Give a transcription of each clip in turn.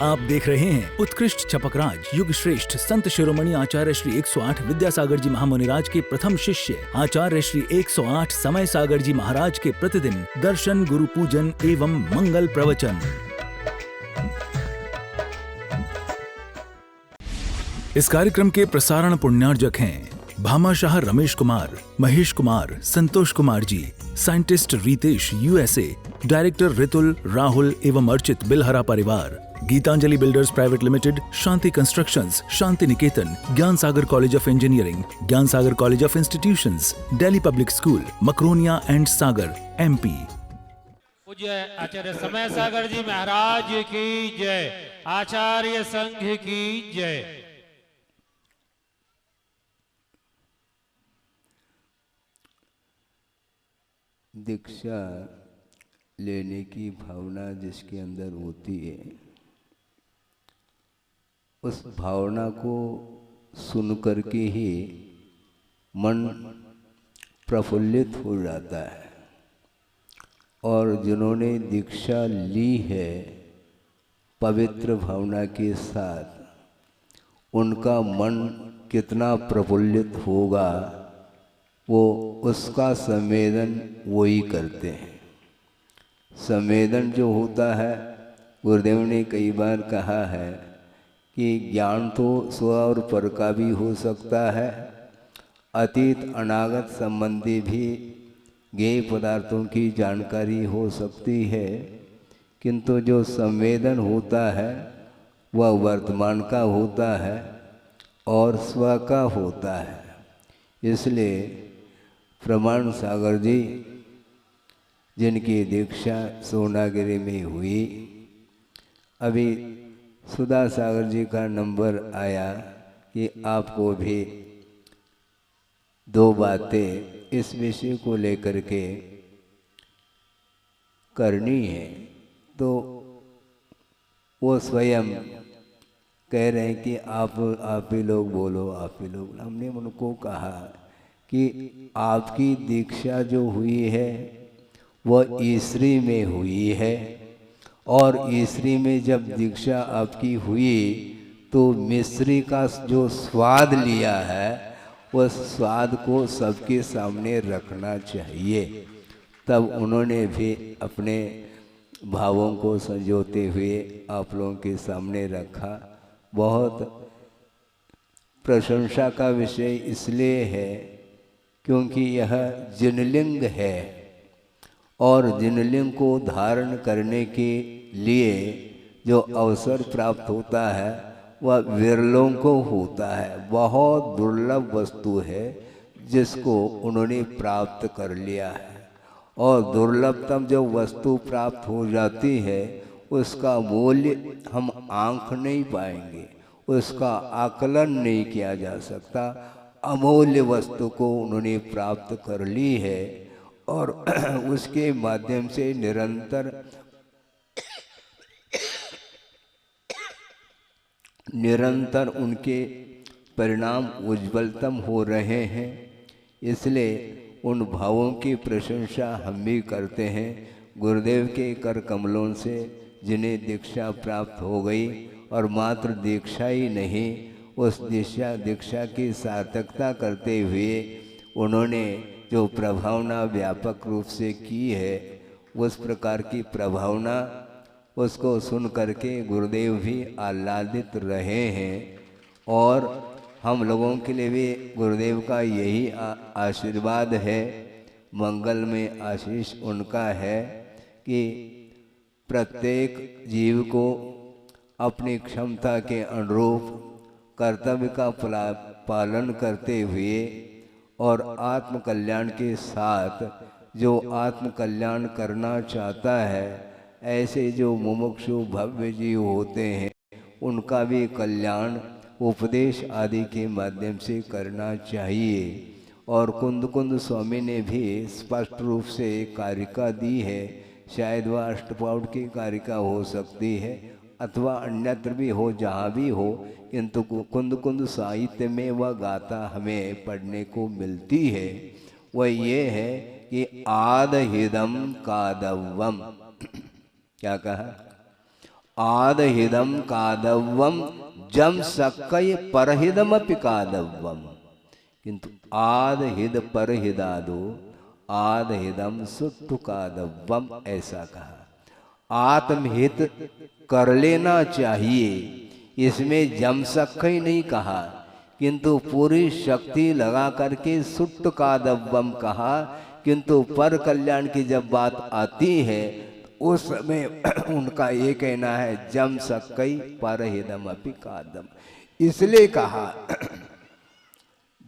आप देख रहे हैं उत्कृष्ट छपकराज युग श्रेष्ठ संत शिरोमणि आचार्य श्री 108 विद्यासागर जी महामुनिराज के प्रथम शिष्य आचार्य श्री 108 समय सागर जी महाराज के प्रतिदिन दर्शन, गुरु पूजन एवं मंगल प्रवचन। इस कार्यक्रम के प्रसारण पुण्यार्जक हैं Bhamashah Ramesh Kumar, Mahesh Kumar, Santosh Kumar ji, scientist Ritesh USA, director Ritul, Rahul एवं अर्चित बिलहरा परिवार, Geetanjali builders private limited, Shanti constructions, Shanti Niketan, Gyan Sagar college of engineering, Gyan Sagar college of institutions, Delhi public school, Makronia and Sagar, MP. पूज्य आचार्य समय सागर जी महाराज की जय, आचार्य संघ की जय। दीक्षा लेने की भावना जिसके अंदर होती है, उस भावना को सुन करके ही मन प्रफुल्लित हो जाता है। और जिन्होंने दीक्षा ली है पवित्र भावना के साथ, उनका मन कितना प्रफुल्लित होगा वो उसका संवेदन वही करते हैं। संवेदन जो होता है, गुरुदेव ने कई बार कहा है कि ज्ञान तो स्व और पर का भी हो सकता है, अतीत अनागत संबंधी भी ज्ञेय पदार्थों की जानकारी हो सकती है, किंतु जो संवेदन होता है वह वर्तमान का होता है और स्व का होता है। इसलिए प्रमाण सागर जी, जिनकी दीक्षा सोनागिरी में हुई, अभी सुधा सागर जी का नंबर आया कि आपको भी दो बातें इस विषय को लेकर के करनी है। तो वो स्वयं कह रहे हैं कि आप ही लोग बोलो, आप ही लोग। हमने उनको कहा कि आपकी दीक्षा जो हुई है वह ईसरी में हुई है, और ईसरी में जब दीक्षा आपकी हुई तो मिश्री का जो स्वाद लिया है उस स्वाद को सबके सामने रखना चाहिए। तब उन्होंने भी अपने भावों को संजोते हुए आप लोगों के सामने रखा। बहुत प्रशंसा का विषय इसलिए है क्योंकि यह जिनलिंग है, और जिनलिंग को धारण करने के लिए जो अवसर प्राप्त होता है वह विरलों को होता है। बहुत दुर्लभ वस्तु है जिसको उन्होंने प्राप्त कर लिया है, और दुर्लभतम जो वस्तु प्राप्त हो जाती है उसका मूल्य हम आंक नहीं पाएंगे, उसका आकलन नहीं किया जा सकता। अमूल्य वस्तु को उन्होंने प्राप्त कर ली है, और उसके माध्यम से निरंतर उनके परिणाम उज्ज्वलतम हो रहे हैं। इसलिए उन भावों की प्रशंसा हम भी करते हैं। गुरुदेव के कर कमलों से जिन्हें दीक्षा प्राप्त हो गई, और मात्र दीक्षा ही नहीं, उस दीक्षा की सार्थकता करते हुए उन्होंने जो प्रभावना व्यापक रूप से की है, उस प्रकार की प्रभावना उसको सुन करके गुरुदेव भी आह्लादित रहे हैं। और हम लोगों के लिए भी गुरुदेव का यही आशीर्वाद है, मंगल में आशीष उनका है कि प्रत्येक जीव को अपनी क्षमता के अनुरूप कर्तव्य का पालन करते हुए और आत्म कल्याण के साथ जो आत्म कल्याण करना चाहता है, ऐसे जो मुमुक्षु भव्य जीव होते हैं उनका भी कल्याण उपदेश आदि के माध्यम से करना चाहिए। और कुंद कुंद स्वामी ने भी स्पष्ट रूप से कारिका दी है। शायद वह अष्टपाउड की कारिका हो सकती है अथवा अन्यत्र भी हो, जहाँ भी हो, किंतु कुंद कुंद साहित्य में वह गाथा हमें पढ़ने को मिलती है। वह ये है कि आदहिदम कादवम, क्या कहा? आदहिदम कादव्वम जम सक्कय परहिदमपि कादव्वम, किंतु आदहिद परहिदादो आदहिदम सुट्टु कादव्वम, ऐसा कहा। आत्महित कर लेना चाहिए, इसमें जम सक्कय नहीं कहा, किंतु पूरी शक्ति लगा करके सुट्टु कादव्वम कहा। किंतु पर कल्याण की जब बात आती है उस समय उनका ये कहना है जम सक्कई परहिदम अपि कादम, इसलिए कहा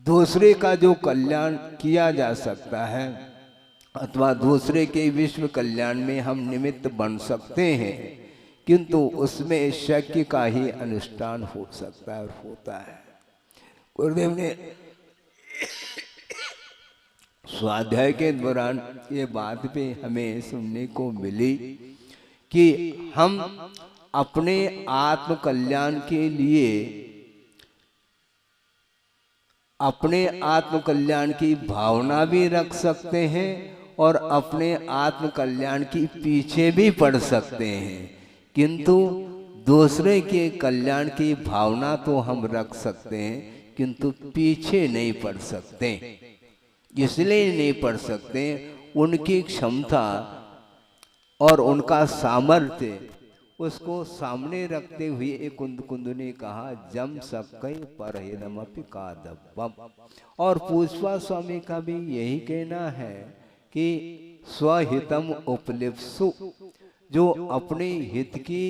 दूसरे का जो कल्याण किया जा सकता है अथवा दूसरे के विश्व कल्याण में हम निमित्त बन सकते हैं, किंतु उसमें शक्य का ही अनुष्ठान हो सकता है और होता है। गुरुदेव ने स्वाध्याय के दौरान ये बात भी हमें सुनने को मिली कि हम अपने आत्म कल्याण के लिए अपने आत्म कल्याण की भावना भी रख सकते हैं और अपने आत्म कल्याण की पीछे भी पड़ सकते हैं, किंतु दूसरे के कल्याण की भावना तो हम रख सकते हैं किंतु पीछे नहीं पड़ सकते। इसलिए नहीं पढ़ सकते, उनकी क्षमता और उनका सामर्थ्य उसको सामने रखते हुए एक कुंद ने कहा जम सक्कई परहिदमपि कादव्वम। और पुष्पा स्वामी का भी यही कहना है कि स्वहितम उपलिप्सु, जो अपने हित की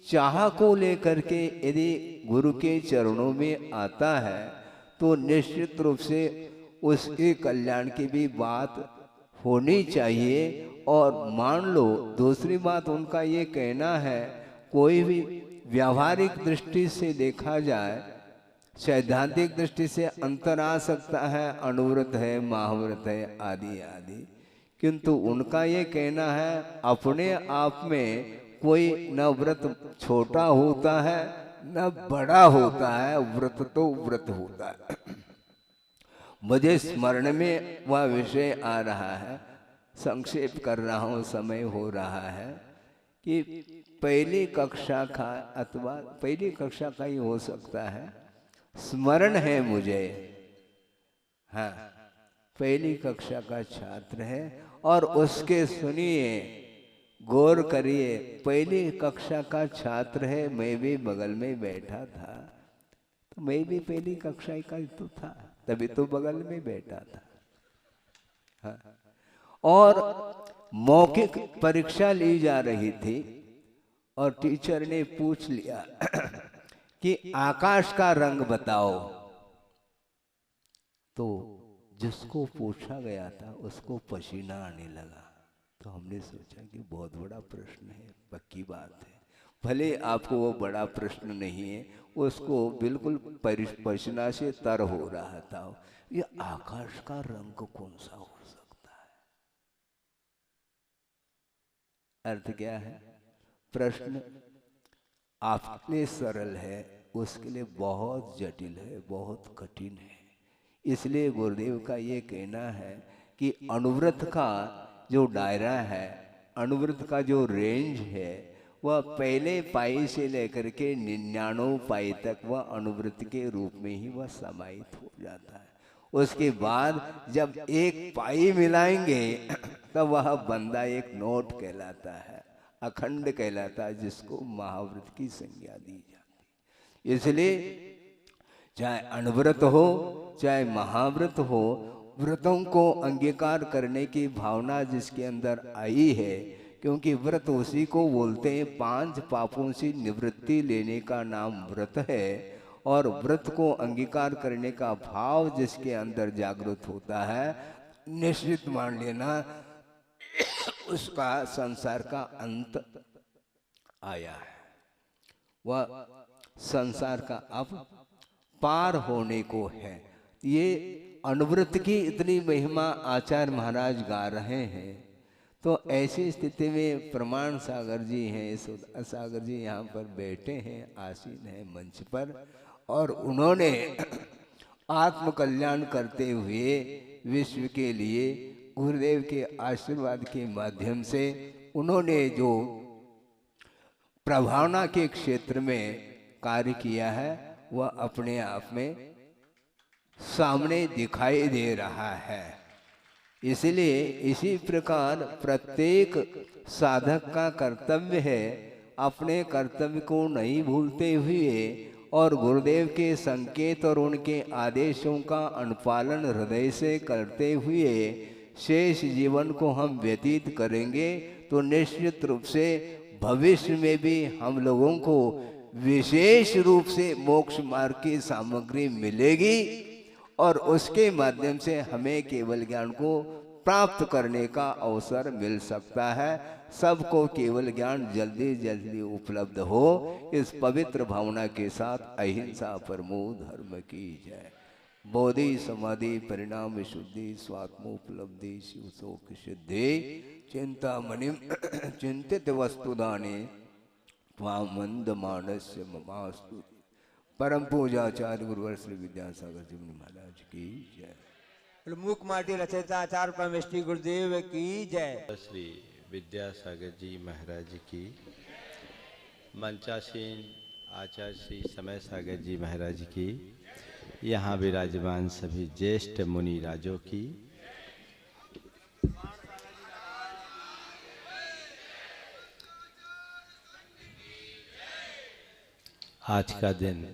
चाह को लेकर के यदि गुरु के चरणों में आता है तो निश्चित रूप से उसके कल्याण की भी बात होनी चाहिए। और मान लो दूसरी बात उनका ये कहना है, कोई भी व्यावहारिक दृष्टि से देखा जाए, सैद्धांतिक दृष्टि से अंतर आ सकता है, अनुव्रत है, महाव्रत है, आदि आदि, किंतु उनका ये कहना है अपने आप में कोई न व्रत छोटा होता है न बड़ा होता है, व्रत तो व्रत होता है। मुझे स्मरण में वह विषय आ रहा है, संक्षेप कर रहा हूँ, समय हो रहा है, कि पहली कक्षा का अथवा पहली कक्षा का ही हो सकता है, स्मरण है मुझे, हाँ पहली कक्षा का छात्र है और उसके सुनिए गौर करिए, पहली कक्षा का छात्र है, मैं भी बगल में बैठा था, तो मैं भी पहली कक्षा का ही तो था, तभी तो बगल में बैठा था। हाँ। और मौखिक परीक्षा ली जा रही थी और टीचर ने पूछ लिया कि आकाश का रंग बताओ, तो जिसको पूछा गया था उसको पसीना आने लगा। तो हमने सोचा कि बहुत बड़ा प्रश्न है, पक्की बात है, भले आपको वो बड़ा प्रश्न नहीं है, उसको बिल्कुल पसीना से तर हो रहा था। ये आकाश का रंग कौन सा हो सकता है? अर्थ क्या है? प्रश्न आपके सरल है, उसके लिए बहुत जटिल है, बहुत कठिन है। इसलिए गुरुदेव का ये कहना है कि अनुव्रत का जो दायरा है, अनुव्रत का जो रेंज है, वह पहले पाई से लेकर के 99 पाई तक वह अनुव्रत के रूप में ही वह समाहित हो जाता है। उसके बाद जब एक पाई मिलाएंगे तब वह बंदा एक नोट कहलाता है, अखंड कहलाता है, जिसको महाव्रत की संज्ञा दी जाती है। इसलिए चाहे अनव्रत हो चाहे महाव्रत हो, व्रतों को अंगीकार करने की भावना जिसके अंदर आई है, क्योंकि व्रत उसी को बोलते हैं 5 पापों से निवृत्ति लेने का नाम व्रत है। और व्रत को अंगीकार करने का भाव जिसके अंदर जागृत होता है, निश्चित मान लेना उसका संसार का अंत आया है, वह संसार का अब पार होने को है। ये अनुव्रत की इतनी महिमा आचार्य महाराज गा रहे हैं, तो ऐसी स्थिति में प्रमाण सागर जी हैं, सागर जी यहाँ पर बैठे हैं, आसीन हैं मंच पर, और उन्होंने आत्म कल्याण करते हुए विश्व के लिए गुरुदेव के आशीर्वाद के माध्यम से उन्होंने जो प्रभावना के क्षेत्र में कार्य किया है वह अपने आप में सामने दिखाई दे रहा है। इसलिए इसी प्रकार प्रत्येक साधक का कर्तव्य है अपने कर्तव्य को नहीं भूलते हुए और गुरुदेव के संकेत और उनके आदेशों का अनुपालन हृदय से करते हुए शेष जीवन को हम व्यतीत करेंगे तो निश्चित रूप से भविष्य में भी हम लोगों को विशेष रूप से मोक्ष मार्ग की सामग्री मिलेगी और उसके माध्यम से हमें केवल ज्ञान को प्राप्त करने का अवसर मिल सकता है। सबको केवल ज्ञान जल्दी जल्दी उपलब्ध हो, इस पवित्र भावना के साथ अहिंसा परमो धर्म की जय। बोधि समाधि परिणाम विशुद्धि स्वात्मोपलब्धि शिव शोक सिद्धि चिंता मणिम चिंतित वस्तुदाने मंद मानस्य ममास्तु। परम पूजाचार्य गुरुवर श्री विद्यासागर जी महाराज की जय। मूक माटी रचयिता परमेष्टि गुरुदेव की जय। श्री विद्यासागर जी महाराज की, मंचासीन आचार्य श्री समय सागर जी महाराज की, यहाँ विराजमान सभी ज्येष्ठ मुनि राजों की, आज का दिन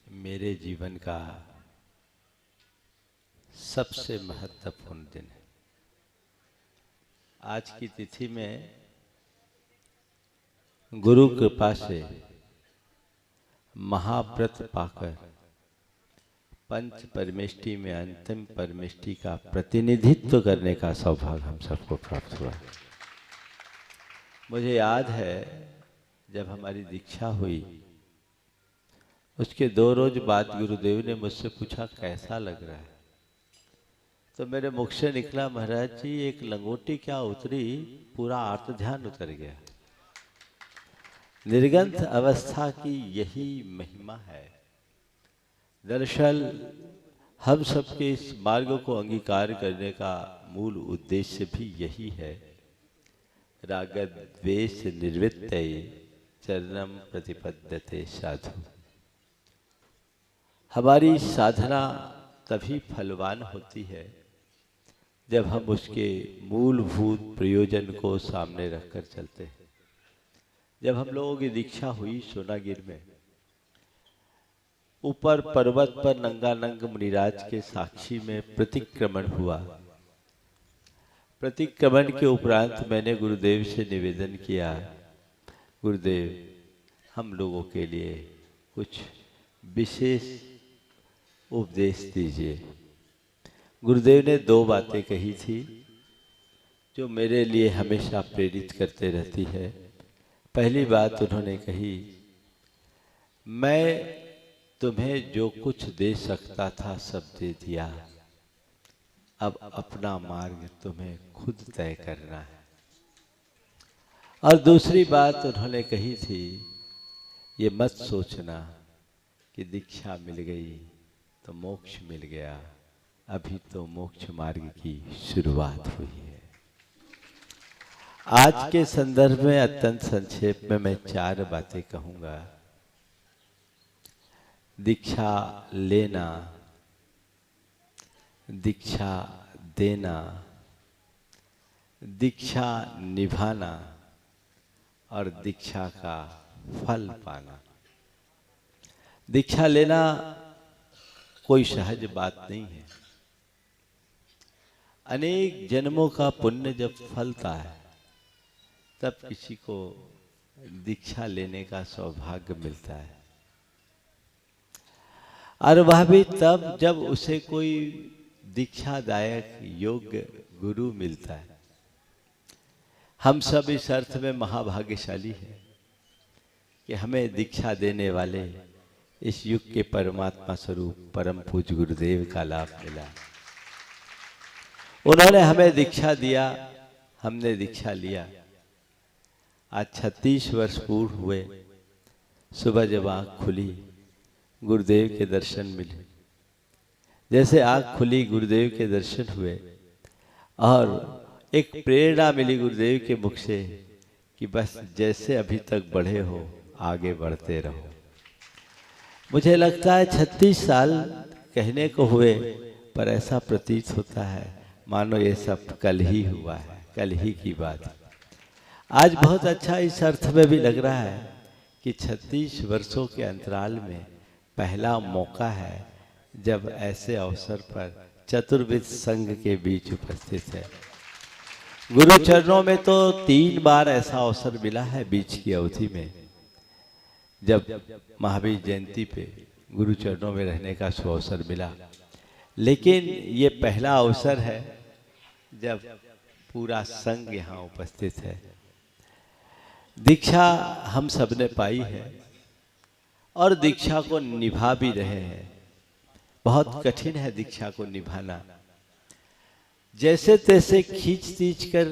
मेरे जीवन का सबसे महत्वपूर्ण दिन है। आज की तिथि में गुरु कृपा से महाव्रत पाकर पंच परमेष्टि में अंतिम परमेष्टि का प्रतिनिधित्व करने का सौभाग्य हम सबको प्राप्त हुआ। मुझे याद है जब हमारी दीक्षा हुई उसके 2 रोज बाद गुरुदेव ने मुझसे पूछा कैसा लग रहा है, तो मेरे मुख से निकला महाराज जी एक लंगोटी क्या उतरी, पूरा आर्त ध्यान उतर गया। निर्गंथ अवस्था की यही महिमा है। दरअसल हम सबके इस मार्ग को अंगीकार करने का मूल उद्देश्य भी यही है। राग द्वेष निर्वृत्ते चरणम प्रतिपद्यते साधु। हमारी साधना तभी फलवान होती है जब हम उसके मूलभूत प्रयोजन को सामने रखकर चलते हैं। जब हम लोगों की दीक्षा हुई सोनागिर में, ऊपर पर्वत पर नंगानंग मुनिराज के साक्षी में प्रतिक्रमण हुआ। प्रतिक्रमण के उपरांत मैंने गुरुदेव से निवेदन किया, गुरुदेव हम लोगों के लिए कुछ विशेष उपदेश दीजिए। गुरुदेव ने 2 बातें कही थी जो मेरे लिए हमेशा प्रेरित करते रहती है। पहली बात उन्होंने कही, मैं तुम्हें जो कुछ दे सकता था सब दे दिया, अब अपना मार्ग तुम्हें खुद तय करना है। और दूसरी बात उन्होंने कही थी, ये मत सोचना कि दीक्षा मिल गई तो मोक्ष मिल गया, अभी तो मोक्ष मार्ग की शुरुआत हुई है। आज के संदर्भ में अत्यंत संक्षेप में मैं 4 बातें कहूंगा। दीक्षा लेना, दीक्षा देना, दीक्षा निभाना और दीक्षा का फल पाना। दीक्षा लेना कोई सहज बात नहीं है। अनेक जन्मों का पुण्य जब फलता है तब किसी को दीक्षा लेने का सौभाग्य मिलता है, और वह भी तब जब उसे कोई दीक्षादायक योग्य गुरु मिलता है। हम सब इस अर्थ में महाभाग्यशाली हैं कि हमें दीक्षा देने वाले इस युग के परमात्मा स्वरूप परम पूज्य गुरुदेव का लाभ मिला। उन्होंने हमें दीक्षा दिया, हमने दीक्षा लिया। आज 36 वर्ष पूर्ण हुए। सुबह जब आँख खुली गुरुदेव के दर्शन मिले। जैसे आँख खुली गुरुदेव के दर्शन हुए और एक प्रेरणा मिली गुरुदेव के मुख से कि बस जैसे अभी तक बढ़े हो आगे बढ़ते रहो। मुझे लगता है 36 साल कहने को हुए, पर ऐसा प्रतीत होता है मानो ये सब कल ही हुआ है, कल ही की बात। आज बहुत अच्छा इस अर्थ में भी लग रहा है कि 36 वर्षों के अंतराल में पहला मौका है जब ऐसे अवसर पर चतुर्विद संघ के बीच उपस्थित है। गुरु चरणों में तो 3 बार ऐसा अवसर मिला है बीच की अवधि में, जब महावीर जयंती पे गुरु चरणों में रहने का अवसर मिला, लेकिन ये पहला अवसर है जब पूरा संघ यहाँ उपस्थित है। दीक्षा हम सब ने पाई है और दीक्षा को निभा भी रहे हैं। बहुत कठिन है दीक्षा को निभाना। जैसे तैसे खींच तींच कर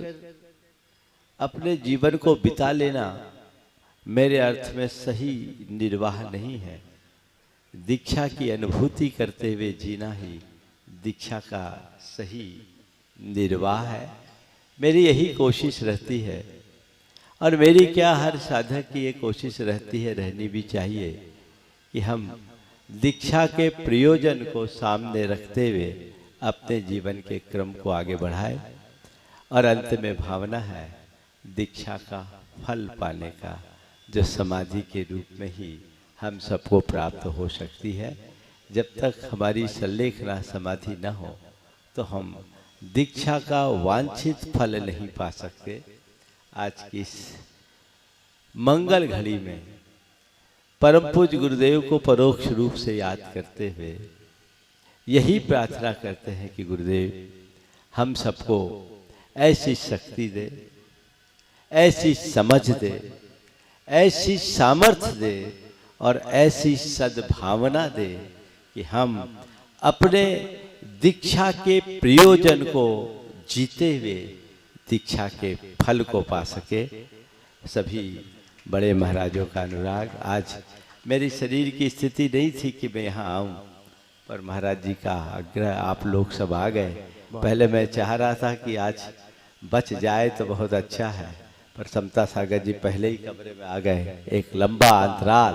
अपने जीवन को बिता लेना मेरे अर्थ में सही निर्वाह नहीं है। दीक्षा की अनुभूति करते हुए जीना ही दीक्षा का सही निर्वाह है। मेरी यही कोशिश रहती है और मेरी क्या हर साधक की ये कोशिश रहती है, रहनी भी चाहिए, कि हम दीक्षा के प्रयोजन को सामने रखते हुए अपने जीवन के क्रम को आगे बढ़ाए। और अंत में भावना है दीक्षा का फल पाने का, जो समाधि के रूप में ही हम सबको प्राप्त हो सकती है। जब तक हमारी संलेखना समाधि न हो तो हम दीक्षा का वांछित फल नहीं पा सकते। आज की इस मंगल घड़ी में परम पूज्य गुरुदेव को परोक्ष रूप से याद करते हुए यही प्रार्थना करते हैं कि गुरुदेव हम सबको ऐसी शक्ति दे, ऐसी समझ दे, ऐसी सामर्थ्य दे और ऐसी सद्भावना दे कि हम अपने दीक्षा के प्रयोजन को जीते हुए दीक्षा के फल को पा सके। सभी बड़े महाराजों का अनुराग। आज मेरी शरीर की स्थिति नहीं थी कि मैं यहाँ आऊँ, पर महाराज जी का आग्रह, आप लोग सब आ गए। पहले मैं चाह रहा था कि आज बच जाए तो बहुत अच्छा है, पर समता सागर जी पहले ही कमरे में आ गए। एक लंबा अंतराल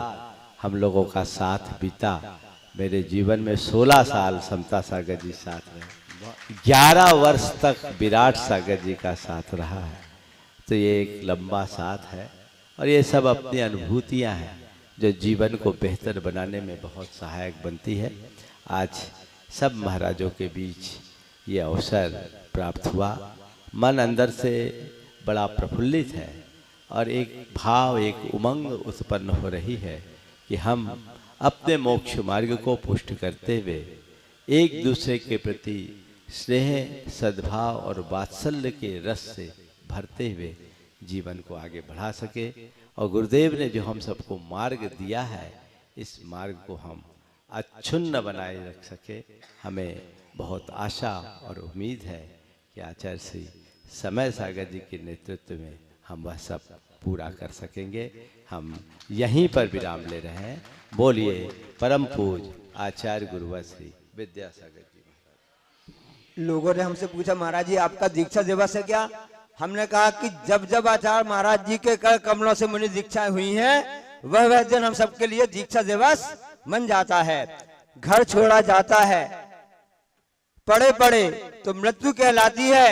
हम लोगों का साथ बीता। मेरे जीवन में 16 साल समता सागर जी साथ रहे, 11 वर्ष तक विराट सागर जी का साथ रहा है। तो ये एक लंबा साथ है और ये सब अपनी अनुभूतियां हैं जो जीवन को बेहतर बनाने में बहुत सहायक बनती है। आज सब महाराजों के बीच ये अवसर प्राप्त हुआ। मन अंदर से बड़ा प्रफुल्लित है और एक भाव, एक उमंग उत्पन्न हो रही है कि हम अपने मोक्ष मार्ग को पुष्ट करते हुए एक दूसरे के प्रति स्नेह, सद्भाव और वात्सल्य के रस से भरते हुए जीवन को आगे बढ़ा सके। और गुरुदेव ने जो हम सबको मार्ग दिया है, इस मार्ग को हम अक्षुण्ण बनाए रख सके। हमें बहुत आशा और उम्मीद है कि आचार्य श्री समय सागर जी के नेतृत्व में हम वह सब पूरा कर सकेंगे। हम यहीं पर विराम ले रहे हैं। बोलिए परम पूज्य आचार्य गुरुवर श्री विद्यासागर जी। लोगों ने हमसे पूछा, महाराज जी आपका दीक्षा दिवस है क्या? हमने कहा कि जब जब आचार्य महाराज जी के कर कमलों से मुनि दीक्षाएं हुई हैं, वह दिन हम सबके लिए दीक्षा दिवस बन जाता है। घर छोड़ा जाता है, पड़े पड़े तो मृत्यु कहलाती है,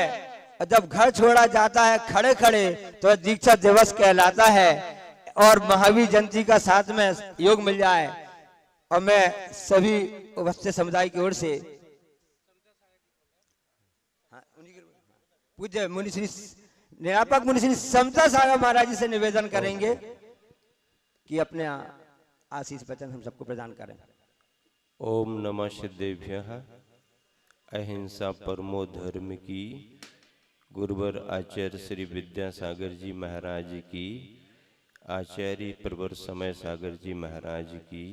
और जब घर छोड़ा जाता है खड़े खड़े तो दीक्षा दिवस कहलाता है। और महावीर जयंती का साथ में योग मिल जाए। और मैं सभी उपस्थित समुदाय की ओर से पूज्य मुनि श्री निरापक मुनि श्री समता सागर महाराज जी से निवेदन करेंगे कि अपने आशीष वचन हम सबको प्रदान करें। ओम नमः सिद्धेभ्यः। अहिंसा परमो धर्म की गुरुवर आचार्य श्री विद्यासागर जी महाराज की, आचार्य प्रवर समय सागर जी महाराज की,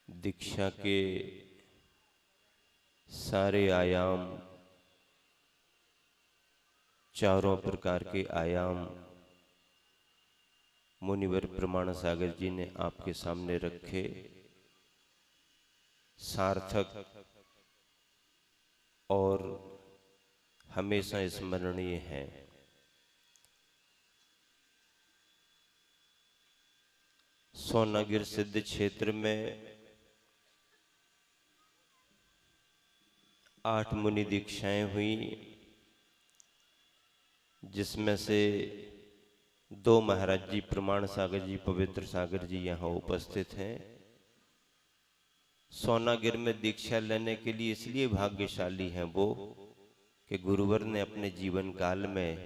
दीक्षा के सारे आयाम, चारों प्रकार के आयाम मुनिवर प्रमाण सागर जी ने आपके सामने रखे। सार्थक और हमेशा स्मरणीय हैं। सोनागिर सिद्ध क्षेत्र में 8 मुनि दीक्षाएं हुई, जिसमें से 2 महाराज जी प्रमाण सागर जी, पवित्र सागर जी यहाँ उपस्थित हैं। सोनागिर में दीक्षा लेने के लिए इसलिए भाग्यशाली हैं वो कि गुरुवर ने अपने जीवन काल में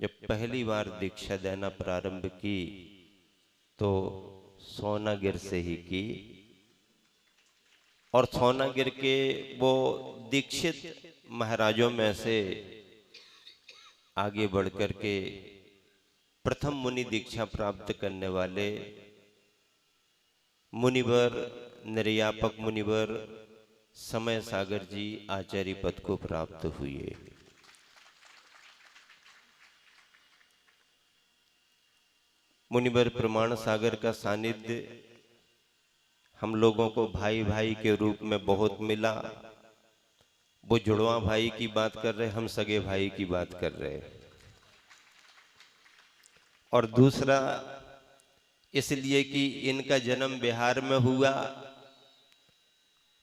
जब पहली बार दीक्षा देना प्रारंभ की तो सोनागिर से ही की, और सोनागिर के वो दीक्षित महाराजों में से आगे बढ़कर के प्रथम मुनि दीक्षा प्राप्त करने वाले मुनिवर, निर्यापक मुनिवर समय सागर जी आचार्य पद को प्राप्त हुए। मुनिवर प्रमाण सागर का सानिध्य हम लोगों को भाई भाई के रूप में बहुत मिला। वो जुड़वा भाई की बात कर रहे, हम सगे भाई की बात कर रहे। और दूसरा इसलिए कि इनका जन्म बिहार में हुआ,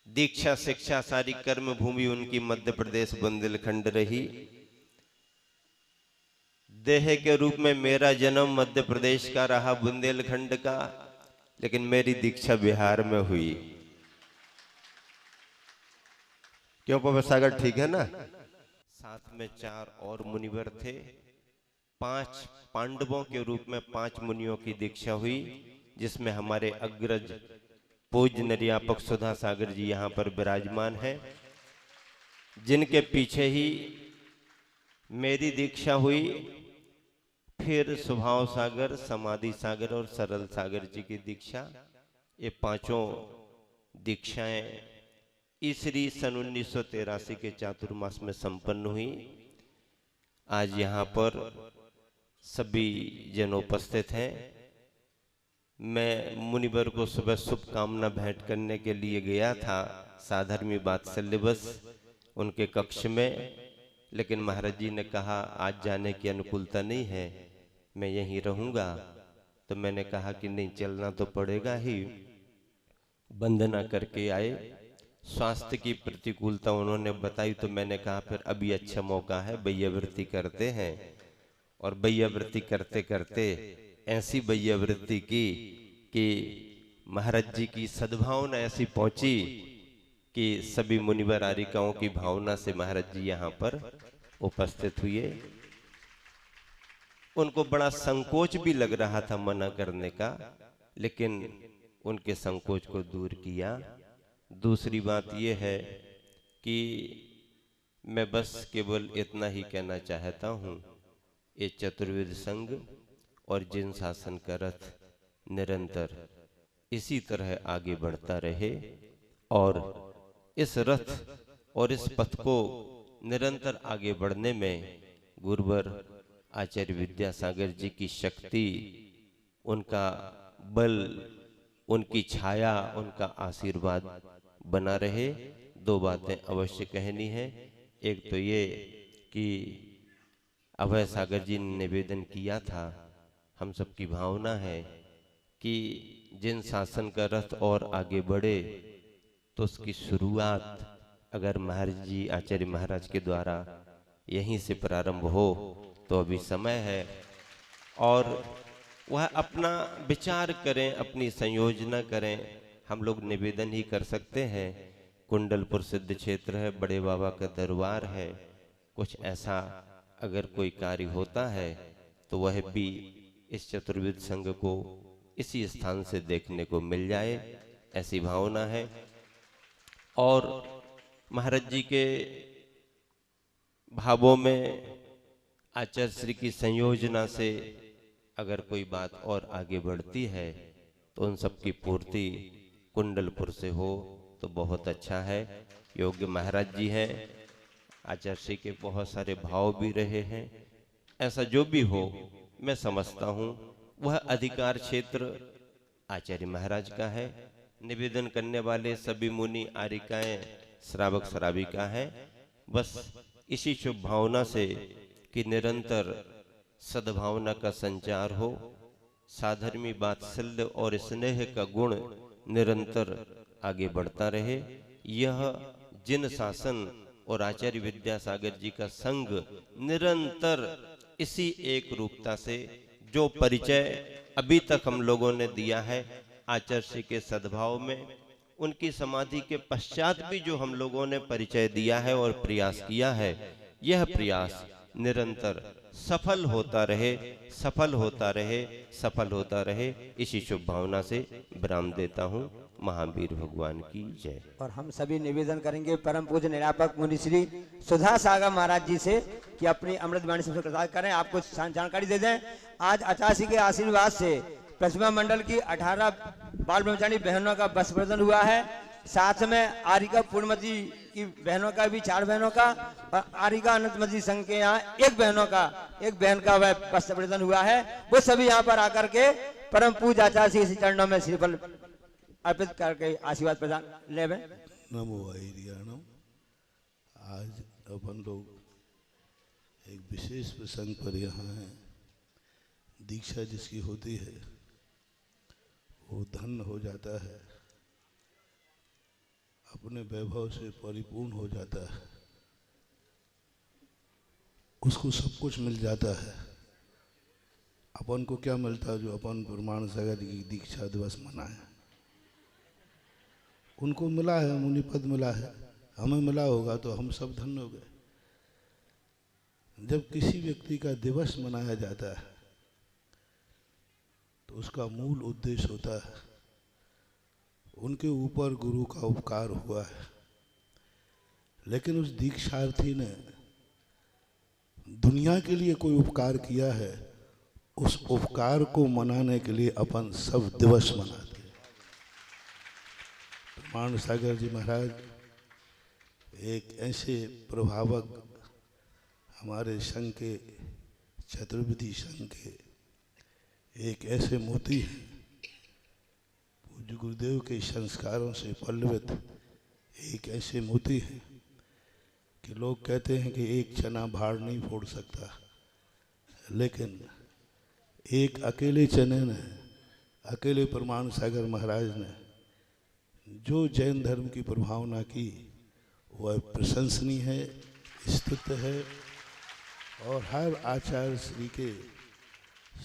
दीक्षा शिक्षा सारी कर्म भूमि उनकी मध्य प्रदेश बुंदेलखंड रही। देह के रूप में मेरा जन्म मध्य प्रदेश का रहा, बुंदेलखंड का, लेकिन मेरी दीक्षा बिहार में हुई। क्यों पवन सागर, ठीक है ना? साथ में 4 और मुनिवर थे। 5 पांडवों के रूप में 5 मुनियों की दीक्षा हुई, जिसमें हमारे अग्रज पूज्य निर्यापक सुधा सागर जी यहाँ पर विराजमान हैं, जिनके पीछे ही मेरी दीक्षा हुई। फिर स्वभाव सागर, समाधि सागर और सरल सागर जी की दीक्षा, ये 5 दीक्षाएं ईसरी सन 1983 के चातुर्मास में संपन्न हुई। आज यहाँ पर सभी जन उपस्थित हैं। मैं मुनिवर को सुबह शुभकामना भेंट करने के लिए गया था साधर्मी वात्सल्यवश उनके कक्ष में, लेकिन महाराज जी ने कहा आज जाने की अनुकूलता नहीं है, मैं यहीं रहूंगा। तो मैंने कहा कि नहीं, चलना तो पड़ेगा ही। वंदना करके आए। स्वास्थ्य की प्रतिकूलता उन्होंने बताई तो मैंने कहा फिर अभी अच्छा मौका है, बैयावृत्ति करते हैं। और बैयावृत्ति करते करते ऐसी बैयावृत्ति की कि महाराज जी की सद्भावना ऐसी पहुंची कि सभी मुनिवर आरिकाओं की भावना से महाराज जी यहाँ पर उपस्थित हुए। उनको बड़ा संकोच भी लग रहा था मना करने का, लेकिन उनके संकोच को दूर किया। दूसरी बात यह है कि मैं बस केवल इतना ही कहना चाहता हूँ, ये चतुर्वेद संघ और जिन शासन का रथ निरंतर इसी तरह आगे बढ़ता रहे, और इस रथ और इस पथ को निरंतर आगे बढ़ने में गुरुवर आचार्य विद्यासागर जी की शक्ति, उनका बल, उनकी छाया, उनका आशीर्वाद बना रहे। 2 बातें अवश्य कहनी है। एक तो ये कि अभय सागर जी ने निवेदन किया था, हम सबकी भावना है कि जिन शासन का रथ और आगे बढ़े तो उसकी शुरुआत अगर महाराज जी आचार्य महाराज के द्वारा यहीं से प्रारंभ हो तो अभी समय है, और वह अपना विचार करें, अपनी संयोजना करें। हम लोग निवेदन ही कर सकते हैं। कुंडलपुर सिद्ध क्षेत्र है, बड़े बाबा का दरबार है, कुछ ऐसा अगर कोई कार्य होता है तो वह भी इस चतुर्वेद संघ को इसी स्थान से देखने को मिल जाए, ऐसी भावना है। और महाराज जी के भावों में आचार्य श्री की संयोजना से अगर कोई बात और आगे बढ़ती है तो उन सब की पूर्ति कुंडलपुर से हो तो बहुत अच्छा है। योग्य महाराज जी हैं, आचार्य श्री के बहुत सारे भाव भी रहे हैं। ऐसा जो भी हो, मैं समझता हूँ वह अधिकार क्षेत्र आचार्य महाराज का है, निवेदन करने वाले सभी मुनि आरिकाएं श्रावक श्राविका हैं। बस इसी शुभ भावना से कि निरंतर सद्भावना का संचार हो, साधर्मी वात्सल्य और स्नेह का गुण निरंतर आगे बढ़ता रहे। यह जिन शासन और आचार्य विद्यासागर जी का संग निरंतर इसी एक रूपता से जो परिचय अभी तक हम लोगों ने दिया है आचार्य श्री के सद्भाव में, उनकी समाधि के पश्चात भी जो हम लोगों ने परिचय दिया है और प्रयास किया है, यह प्रयास निरंतर सफल होता रहे, सफल होता रहे, सफल होता रहे। इसी शुभ भावना से विराम देता हूँ। महावीर भगवान की जय। और हम सभी निवेदन करेंगे परम पूज्य निरापक मुनि श्री सुधा सागर महाराज जी से कि अपनी अमृत वाणी से प्रसाद करें, आपको जानकारी दे दें। आज 88 के आशीर्वाद से प्रतिमा मंडल की 18 बाल ब्रह्मचारी बहनों का बस प्रदर्शन हुआ है। साथ में आरिका पूर्णमती की बहनों का भी 4 बहनों का और आरिका अनंतमती संघ के यहाँ एक बहन का वह बस प्रदर्शन हुआ है। वो सभी यहाँ पर आकर के परम पूज्य आचार्य श्री चरणों में श्रीफल अर्पित करके आशीर्वाद प्रदान ले। नमो वाहिरियाणम। आज अपन लोग एक विशेष प्रसंग पर यहाँ हैं। दीक्षा जिसकी होती है वो धन्य हो जाता है, अपने वैभव से परिपूर्ण हो जाता है, उसको सब कुछ मिल जाता है। अपन को क्या मिलता है? जो अपन प्रमाण सागर की दीक्षा दिवस मनाए, उनको मिला है, मुनि पद मिला है, हमें मिला होगा तो हम सब धन्य हो गए। जब किसी व्यक्ति का दिवस मनाया जाता है तो उसका मूल उद्देश्य होता है उनके ऊपर गुरु का उपकार हुआ है, लेकिन उस दीक्षार्थी ने दुनिया के लिए कोई उपकार किया है, उस उपकार को मनाने के लिए अपन सब दिवस मनाते। प्रमाण सागर जी महाराज एक ऐसे प्रभावक हमारे संघ के, चतुर्विधि संघ के एक ऐसे मोती हैं, पूज्य गुरुदेव के संस्कारों से पल्लवित एक ऐसे मोती हैं कि लोग कहते हैं कि एक चना भाड़ नहीं फोड़ सकता, लेकिन एक अकेले चने ने, अकेले प्रमाण सागर महाराज ने जो जैन धर्म की प्रभावना की वह प्रशंसनीय है, स्तुत्य है। और हर आचार्य श्री के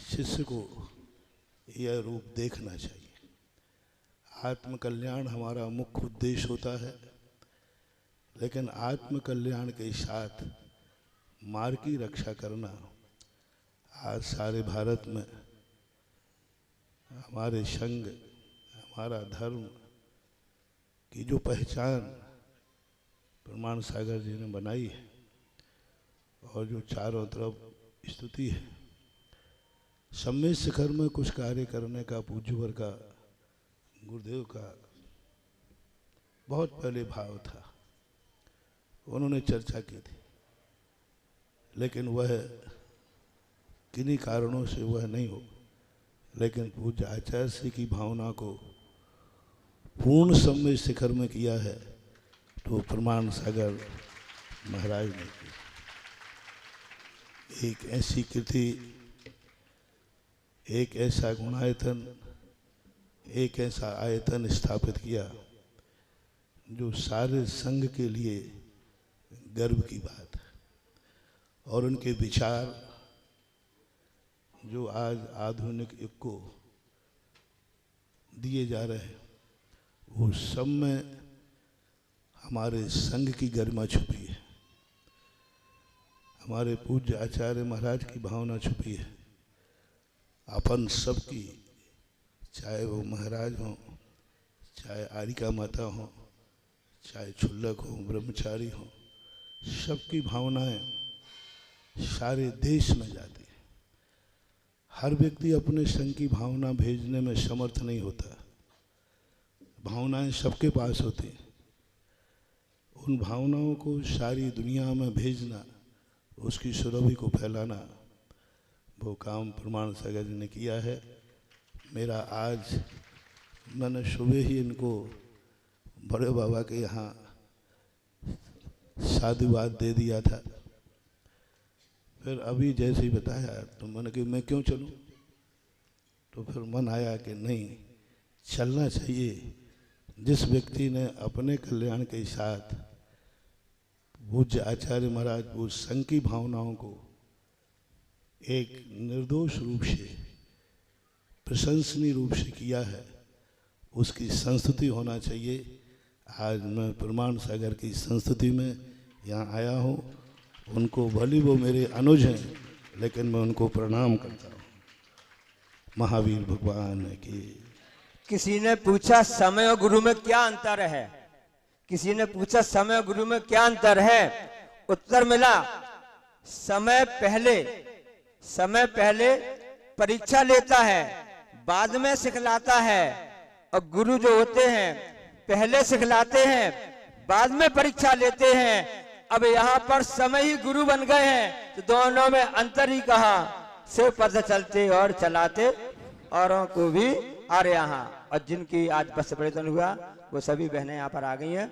शिष्य को यह रूप देखना चाहिए। आत्म कल्याण हमारा मुख्य उद्देश्य होता है, लेकिन आत्म कल्याण के साथ मार्ग की रक्षा करना आज सारे भारत में हमारे संघ, हमारा धर्म की जो पहचान प्रमाण सागर जी ने बनाई है और जो चारों तरफ स्तुति है, सम्मेद शिखर में कुछ कार्य करने का पूज्यवर का, गुरुदेव का बहुत पहले भाव था, उन्होंने चर्चा की थी, लेकिन वह किन्हीं कारणों से वह नहीं हो। लेकिन पूज्य आचार्य श्री की भावना को पूर्ण सम्मेद शिखर में किया है तो प्रमाण सागर महाराज ने की। एक ऐसी कृति, एक ऐसा गुणायतन, एक ऐसा आयतन स्थापित किया जो सारे संघ के लिए गर्व की बात है। और उनके विचार जो आज आधुनिक युग को दिए जा रहे हैं, वो सब में हमारे संघ की गरिमा छुपी है, हमारे पूज्य आचार्य महाराज की भावना छुपी है। अपन सबकी, चाहे वो महाराज हों, चाहे आरिका माता हों, चाहे क्षुल्लक हों, ब्रह्मचारी हों, सबकी भावनाएं सारे देश में जाती है। हर व्यक्ति अपने संघ की भावना भेजने में समर्थ नहीं होता, भावनाएं सबके पास होती हैं। उन भावनाओं को सारी दुनिया में भेजना, उसकी सुरभि को फैलाना, वो काम प्रमाण सागर जी ने किया है। मेरा आज मैंने सुबह ही इनको बड़े बाबा के यहाँ साधुवाद दे दिया था। फिर अभी जैसे ही बताया तो मैंने कि मैं क्यों चलूं, तो फिर मन आया कि नहीं, चलना चाहिए। जिस व्यक्ति ने अपने कल्याण के साथ पूज्य आचार्य महाराज पूज्य संघ की भावनाओं को एक निर्दोष रूप से, प्रशंसनीय रूप से किया है, उसकी संस्तुति होना चाहिए। आज मैं प्रमाण सागर की संस्तुति में यहाँ आया हूँ। उनको भली वो मेरे अनुज हैं, लेकिन मैं उनको प्रणाम करता हूँ। महावीर भगवान की। किसी ने पूछा समय और गुरु में क्या अंतर है, किसी ने पूछा समय और गुरु में क्या अंतर है। उत्तर मिला, समय पहले परीक्षा लेता है, बाद में सिखलाता है, और गुरु जो होते हैं पहले सिखलाते हैं, बाद में परीक्षा लेते हैं। अब यहाँ पर समय ही गुरु बन गए हैं, तो दोनों में अंतर ही कहा से पद चलते और चलाते औरों को भी। और यहाँ और जिनकी आज बस परिवर्तन हुआ वो सभी बहनें यहाँ पर आ गई हैं।